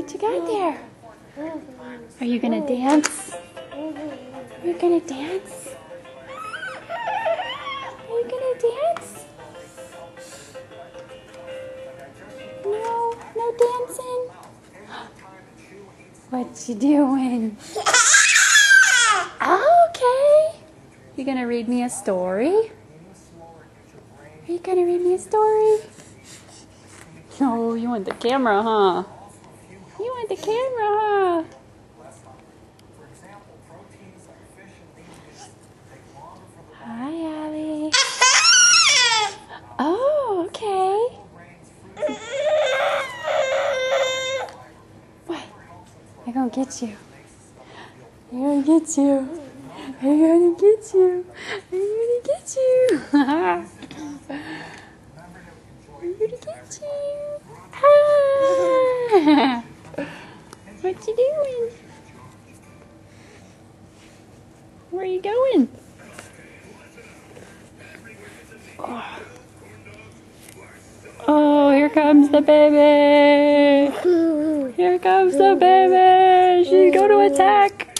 What you got there? Are you gonna dance? Are you gonna dance? Are you gonna dance? No, no dancing. What you doing? Okay. You gonna read me a story? Are you gonna read me a story? Oh, you want the camera, huh? You want the camera, huh? Hi, Allie. Oh, okay. What? I'm gonna get you. I'm gonna get you. I'm gonna get you. I'm gonna get you. I'm gonna get you. Ah. What you doing? Where are you going? Oh, here comes the baby. Here comes the baby. She's going to attack.